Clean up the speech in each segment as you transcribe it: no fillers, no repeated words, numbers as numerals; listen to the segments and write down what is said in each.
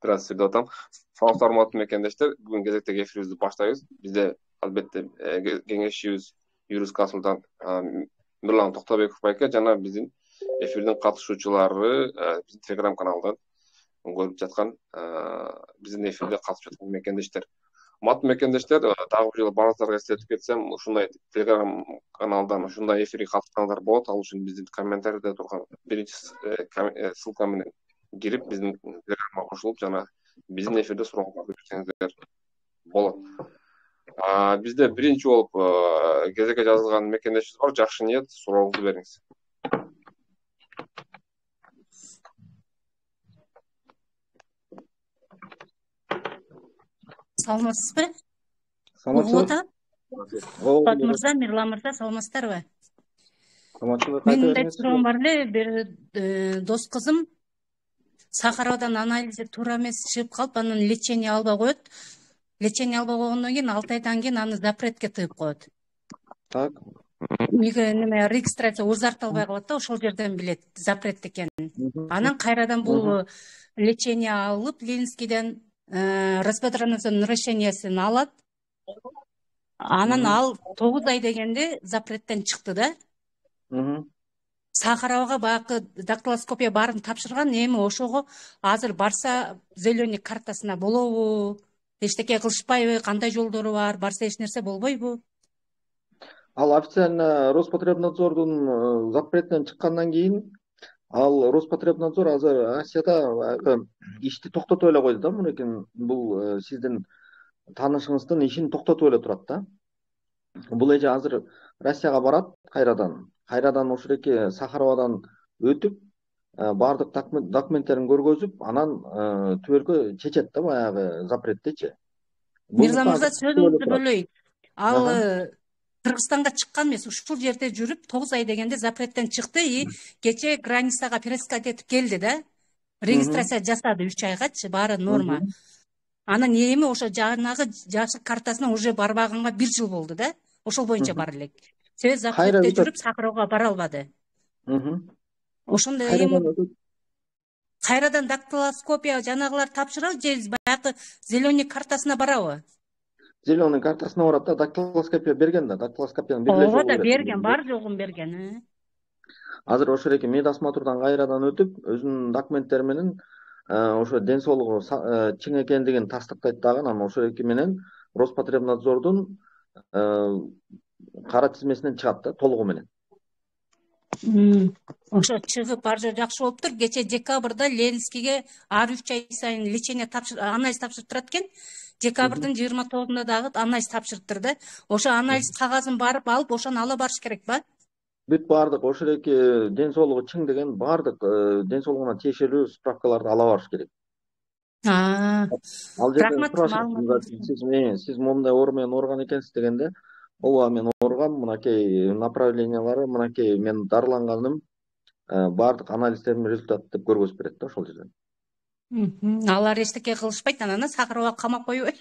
Biraz sürde atam. Sağ hormatly mekendештер, бүгүн кезектеги эфирибизди баштайбыз. Бизде албетте кеңешчибиз юрист консультант Мирлан Токтобеков байке жана биздин эфирдин катышуучулары биздин Telegram каналдан көрүп жаткан биздин эфирде катышып жаткан мекендештер. Урматтуу мекендештер, дагы бир жолу баарыңыздарга эстетип кетсем, ушундай Telegram каналдан ушундай эфирге катышсаңыздар болот. Ал үчүн биздин комментарийде турган биринчи ссылка менен кирип биздин Telegramга кошулуп жана биздин эфирде сурооңузду берсеңиздер болот. Бизде биринчи болуп кезекке жазылган мекендешибиз бар. Жакшы ниет, сурооңузду бериңиз. Саламатсызбы? Саламатсызбы. Пат мырза, Мирлан мырза, саламатсыздарбы? Саламатсызбы. Менин мындай суроом бар эле, бир дос кызым Сахаровадан анализи туура эмес чыгып калып, анан лечение албай коет. Лечение албай койгондон кийин 6 айдан кийин аны запретке тыгып коет. Так. Неме регистрация өзартылбай калат да, ошол жерден билет запрет экенин. Анан кайрадан бул лечение алып, Ленинскийден Роспотребнадзордун решениесин алат. Анан ал 9 ай дегенде запреттен чыкты да. Сахаровага баягы дактилоскопия баарын тапшырган, эми ошого азыр барса зеленый картасына болобу? Эчтеке кылышпайбы? Кандай жолдору бар? Барса эч нерсе болбойбу? Ал официально Роспотребнадзордун запреттен чыккандан кийин ал Роспотребнадзор азыр Россияда ишти токтотуп эле койду да. Мынекин бул сиздин таанышыңыздын ишин токтотуп эле турат да. Бул эже азыр Россияга барат кайрадан ошореки Сахаровадан өтүп, баардык документтерин көргөзүп, анан түбөлкө чечет да баягы запреттечи. Мирлан мырза, сөзүңүздү бөлөйүн. Ал Кыргызстанга чыккан эмес, ушул жерде жүрүп 9 ай дегенде запреттен чыкты и кече границага перескать этип келди да. Регистрация жасады 3 айгачы, баары норма. Анан эми ошо жанагы жашык картасына уже барбаганга 1 жыл болду да. Ошол боюнча бар элек. Себеби запретте жүрүп Сахаровага бара албады. Ошондо эми кайрадан дактилоскопия жанагылар тапшырабы же баягы зеленый картасына барабы? Зеленый картасына барат да, дактилоскопия берген да, дактилоскопияны бир эле жолу берет. Берген, бар жогун берген. Азыр ошореки медосмотрдан кайрадан өтүп, өзүнүн документтери менен ошо ден соолугу чың экендигин тастыктайт дагы, анан ошореки менен Роспотребнадзордун кара тизмесинен чыгат да, толугу менен. Ошо чыгып бар жол жакшы болуптур. Кече декабрда Ленинскийге ар 3 ай сайын лечение анализ тапшырып турат экен. Декабрдын 29-унда дагы анализ тапшырыптыр да. Ошо анализ кагазын барып алып, ошону ала барыш керек ба? Бүт баардык ошореки ден соолугу чың деген баардык ден соолугуна тиешелүү справкаларды ала барыш керек. Ал жерден сурашат, сиз момундай оору менен ооруган экенсиз дегенде, ооба мен ооругам, мынакей направлениялары, мынакей мен дарыланганым, баардык анализдердин результаты деп көргөзүп берет да ошол жерден. Алар эчтеке кылышпайт, анан Сахарова камап койбойт.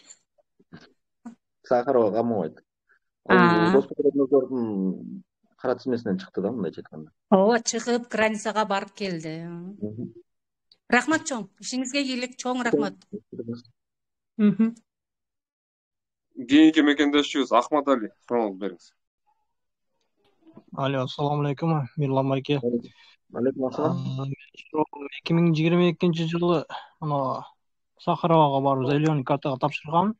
Сахарова камабайт. Ал Роспотребнадзордун кара тизмесинен чыкты да, мындайча айтканда. Ооба, чыгып границага барып келди. Рахмат чоң, ишиңизге ийгилик, чоң рахмат. Кийинки мекендешибиз Ахмат Али, сурооңузду бериңиз. Алло, assalomu alaykum, Мирлан байке. Алейкум ассалам. 2022-жылы ана Сахаровага барып зеленый картага тапшырган.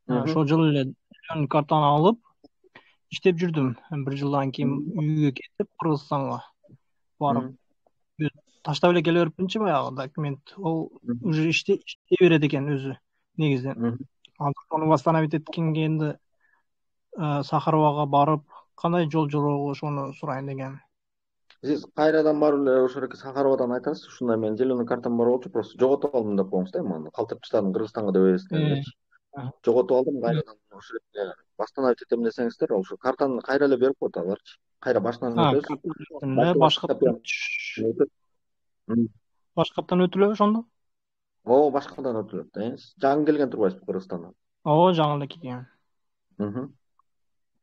Ошол жылы эле зеленый картаны алып иштеп жүрдүм. 1 жылдан кийин үйгө кетип Кыргызстанга барып таштап эле келе берипчи баягы документ. Ол уже иштей берет экен өзү негизинен. Аны восстановить эткенге энди Сахаровага барып кандай жол жорогу ошону сурайын деген. Сиз кайрадан барып эле ошореки Сахаровадан айтасыз, ушундай мен зеленый картам бар болчу, просто жоготуп алдым деп коюңуз да, эми калтырып таштадым, Кыргызстанга деп эбестеңиздерчи. Жоготуп алдым, кайрадан ошореки восстановить этем десеңиздер, ошо картаны кайра эле берип коет аларчы. Кайра башынан өтөсүз. Башкаттан өтүлөбү ошондо? Ооба, башкадан өтүлөт да. Жаңы келген турбайсызбы Кыргызстандан? Ооба, жаңы эле келген.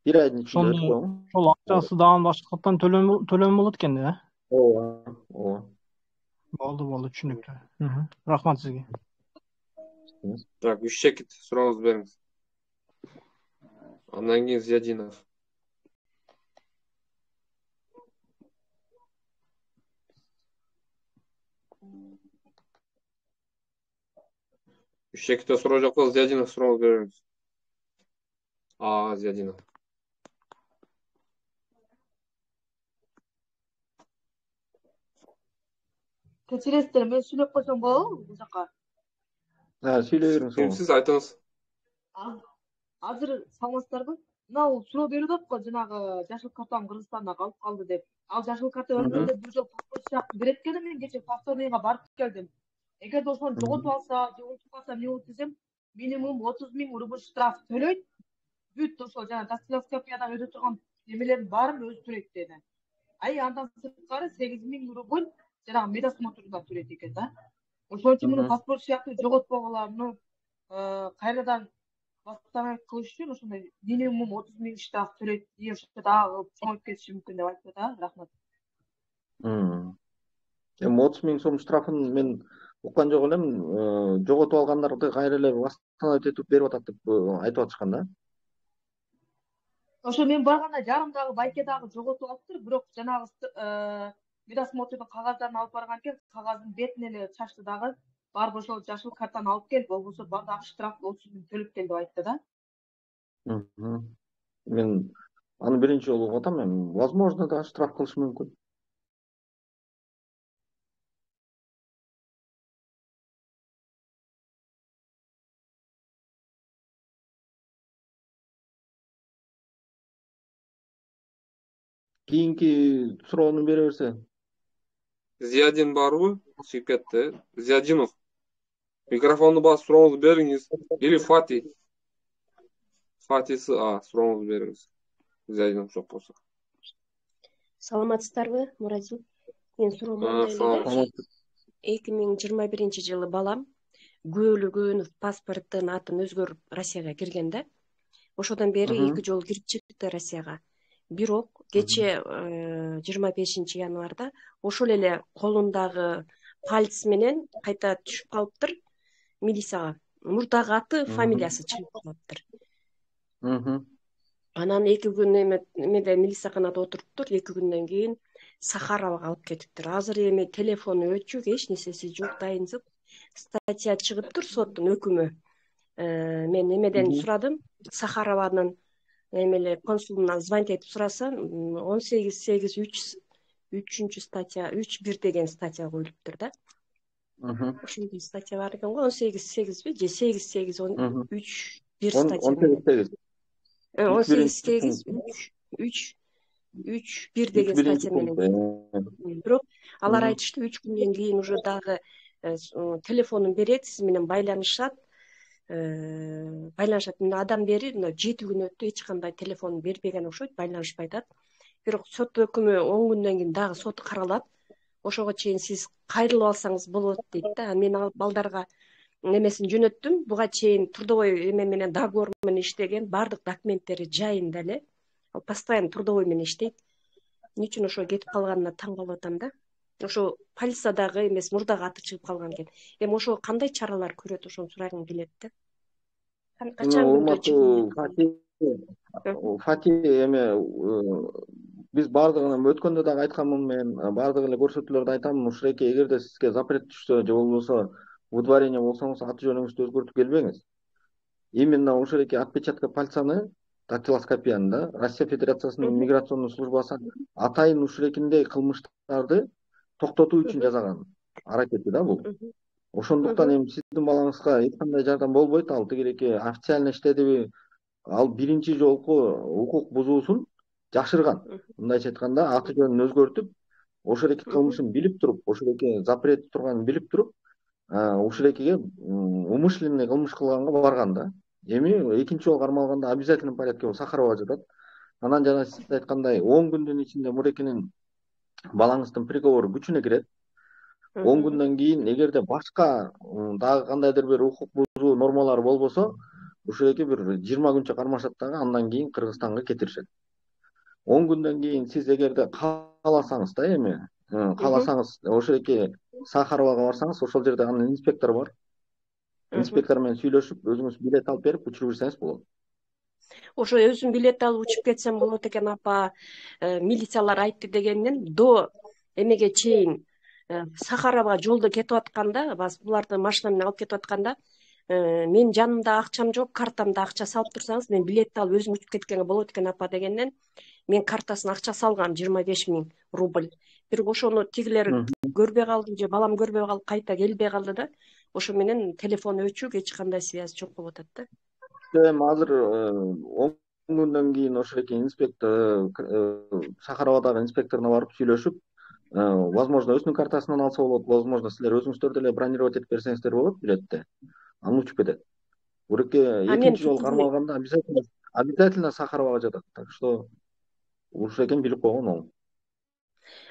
1 айдын ичинде өтүп койгон. Ошол акчасы дагы башкаттан төлөм болот экен да? Ооба. Болду, түшүнүктүү. Рахмат сизге. берсеңиз. Так, Üşşekit сурооңузду бериңиz. Андан кийин Зиядинов. Üşşekit'e суроо жок болсо Зиядинов сурооңузду бериңиз. Зиядинов. Кечиресиздер, мен сүйлөп койсом болобу бул жака? Сүйлөй бериңиз. Сиз айтыңыз. Азыр саламатсыздарбы? Мына бул суроо берип атпы, жанагы жашыл картаны Кыргызстанда калып калды деп. Ал жашыл карта өмүрүндө бир жол паспорт сыяктуу берет экен, мен кечээ повторныйга барып келдим. Эгерде ошону жоготуп алса же унутуп калсам эмне болот десем, минимум 30.000 рубль штраф төлөйт. Бүт ошол жана дактилоскопиядагы өтө турган немелердин баарын өзү төлөйт деди. Андан сырткары 8.000 рубль жанагы медосмотрда төлөйт экен да. Ошон үчүн муну паспорт сыяктуу жоготпогула, муну кайрадан баштанай кылыш үчүн ошондой минимум 30.000 штраф төлөйт же ошо дагы чоңоюп кетиши мүмкүн деп айтты да. Рахмат. Эми 30.000 сом штрафын мен уккан жок элем. Жоготуп алгандарды кайра эле восстановить этип берип атат деп айтып атышкан да. Ошо мен барганда жарымдагы байкедагы жоготуп алыптыр, бирок жанагы медосмотрдун кагаздарын алып барган экен, кагаздын бетине эле чачты дагы барып ошол жашыл картаны алып кел, болбосо дагы штраф 30.000 төлөп кел деп айтты да. Мен аны биринчи жолу угуп атам. Возможно, да штраф кылышы мүмкүн. Кийинки суроону бере берсе. Зиядин барбы? Чыгып кетти. Зиядинов. Микрофонду басып сурооңузду бериңиз. Или Фати. Фатиси сурооңузду бериңиз. Зиядинов жок болсо. Саламатсыздарбы, Мурадин? Мен суроом мындай эле. 2021 жылы балам Гөөлүгөнов паспорттун атын өзгөрүп Россияга кирген да. Ошодон бери 2 жолу кирип чыкты Россияга. Бирок кече 25 январда ошол эле колундагы пальц менен кайта түшүп калыптыр милицияга. Мурдагы аты, фамилиясы чыгып калыптыр. Анан 2 күн эмеде милицияканада отуруптур. 2 күндөн кийин Сахаровага алып кетиптир. Азыр эми телефону өчүк, эч нерсеси жок, дайынсыз. Статья чыгыптыр, соттун өкүмү. Мен эмеден сурадым, Сахарованын эмеле консулуна звонить этип сурасам, 18.8.3 статья, 3.1 деген статья коюлуптур да. Ошондой статья бар экен го, 18.8 же 8.8.3.1 статья. 18.8.3.1 деген статья менен. Бирок алар айтышты 3 күндөн кийин уже дагы телефонун берет, сиз менен байланышат. Мына адам бери 7 күн өттү, эч кандай телефонун бербеген окшойт, байланышпай атат. Бирок сот өкүмү 10 күндөн кийин дагы сот каралат. Ошого чейин сиз кайрылып алсаңыз болот дейт да. Мен ал балдарга немесин жөнөттүм. Буга чейин трудовой эме менен договор менен иштеген, бардык документтери жайында эле. Ал постоянно трудовой менен иштейт. Эмне үчүн ошо кетип калганына таң калып атам да. Ошо полициядагы эмес, мурдагы аты чыгып калган экен. Эми ошо кандай чаралар көрөт, ошону сурагым келет да. Качан Фати эме биз бардыгын өткөндө дагы айтканмын, мен бардык эле көрсөтүүлөрдө айтам, ушуреке эгерде сизге запрет түшсө же болбосо выдворение болсоңуз аты жөнүңүздү өзгөртүп келбеңиз. Именно ушуреке отпечатка пальцаны дактилоскопияны да Россия Федерациясынын миграционный службасы атайын ушурекиндей кылмыштарды токтотуу үчүн жасаган аракети да бул. Ошондуктан эми сиздин балаңызга эч кандай жардам болбойт. Ал тигиреки официально иштедиби, ал биринчи жолку укук бузуусун жашырган. Мындайча айтканда, аты жөнүн өзгөртүп, ошореки кылмышын билип туруп, ошореки запрет турганын билип туруп, ошорекиге умышленный кылмыш кылганга барган да. Эми экинчи жолу кармалганда обязательный порядке Сахарова жатат. Анан жана сиз айткандай 10 күндүн ичинде мурекинин балаңыздын приговору күчүнө кирет. 10 күндөн кийин эгерде башка дагы кандайдыр бир укук бузуу нормалары болбосо, ушуреки бир 20 күнчө кармашат дагы, андан кийин Кыргызстанга кетиришет. 10 күндөн кийин сиз эгерде кааласаңыз да, эми кааласаңыз ошореки Сахаровага барсаңыз, ошол жерде анын инспектор бар. инспектор менен сүйлөшүп өзүңүз билет алып берип учуруп жүрсеңиз болот. Ошо өзүм билет алып учуп кетсем болот экен апа, милициялар айтты дегенден до эмеге чейин Сахарова жолдо кетип атканда, буларды машина менен алып кетип атканда, мен жанымда акчам жок, картамда акча салып турсаңыз, мен билетти алып өзүм учуп кеткенге болот экен апа дегенден, мен картасына акча салгам 25 000 рубль. Бирок ошону тигилер көрбөй калды же балам көрбөй калып кайта келбей калды да, ошо менен телефон өчүк, эч кандай связь жок болуп атат да. Эми азыр 10 күндөн кийин ошоки инспектор Сахаровадагы инспекторуна барып сүйлөшүп, возможно өзүнүн картасынан алса болот, возможно силер өзүңүздөр деле бронировать этип берсеңиздер болот билетти. Анан учуп кетет. Буреке экинчи жолу кармалганда обязательно Сахаровага жатат. Так что ушул экен билип койгон ол.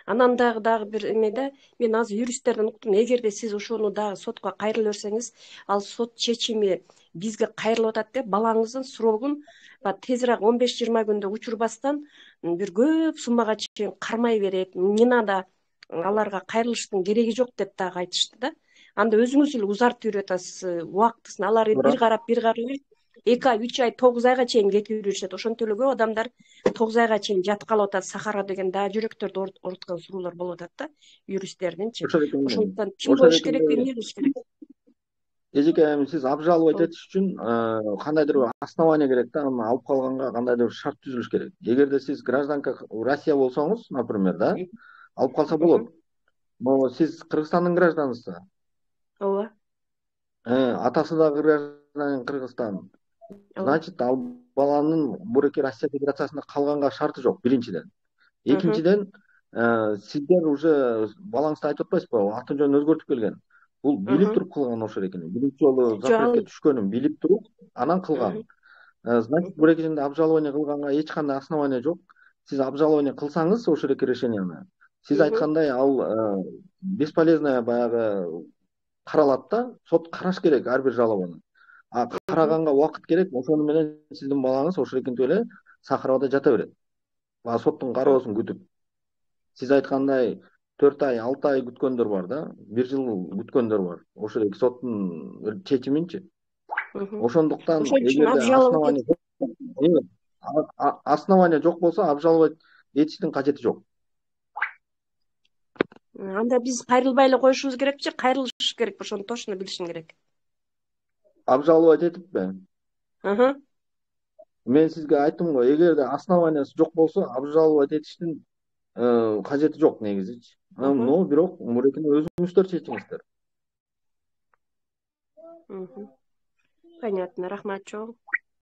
Анан дагы бир эмеде мен азыр юристтерден уктум, эгерде сиз ошону дагы сотко кайрылып берсеңиз, ал сот чечими бизге кайрылып атат деп, балаңыздын срогун тезирээк 15-20 күндө учурбастан бир көп суммага чейин кармай берет. Не надо, аларга кайрылыштын кереги жок деп дагы айтышты да. Анда өзүңүз эле узартып берип атасыз убактысын. Алар бир карап 2 ай, 3 ай, 9 айга чейин кетип жүрүшөт. Ошонтип эле көп адамдар 9 айга чейин жатып калып атат. Сахара деген дагы жүрөктөрдү ооруткан суроолор болуп атат да, юристтердинчи. Ошондуктан ким коюш керек, эмне кылыш керек? Эжеке, сиз обжаловать этиш үчүн кандайдыр бир основание керек да, аны алып калганга кандайдыр бир шарт түзүлүш керек. Эгерде сиз гражданка Россия болсоңуз, например, да, алып калса болот. Но сиз Кыргызстандын гражданысыз. Ооба. Атасы да гражданин Кыргызстан. Значит, ал баланын буреки Россия Федерациясында калганга шарты жок, биринчиден. Экинчиден, сиздер уже балаңызды айтып атпайсызбы, атын жөнүн өзгөртүп келген. Бул билип туруп кылган ошол экен. Биринчи жолу запретке түшкөнүн билип туруп, анан кылган. Значит, буrekinde обжалование кылганга эч кандай основание жок. Сиз обжалование кылсаңыз ошол эки решенияны, сиз айткандай ал бесполезная баягы каралат да, сот караш керек ар бир жалобаны. Караганга убакыт керек, ошону менен сиздин балаңыз ошол экинтип эле Сахаровада жата берет. Соттун кароосун күтүп. Сиз айткандай 4 ай, 6 ай күткөндөр бар да, 1 жыл күткөндөр бар. Ошол эки соттун чечиминчи. Ошондуктан эгерде основание жок болсо, обжаловать этиштин кажети жок. Анда биз кайрылбай эле коюшубуз керекчи, кайрылыш керек, ошону точно билишим керек. Обжаловать этиппи? Мен сизге айттым го, эгерде основаниясы жок болсо, обжаловать этиштин кажети жок негизичи. Но бирок мурекини өзүңүздөр чечиңиздер. Понятно, рахмат чоң.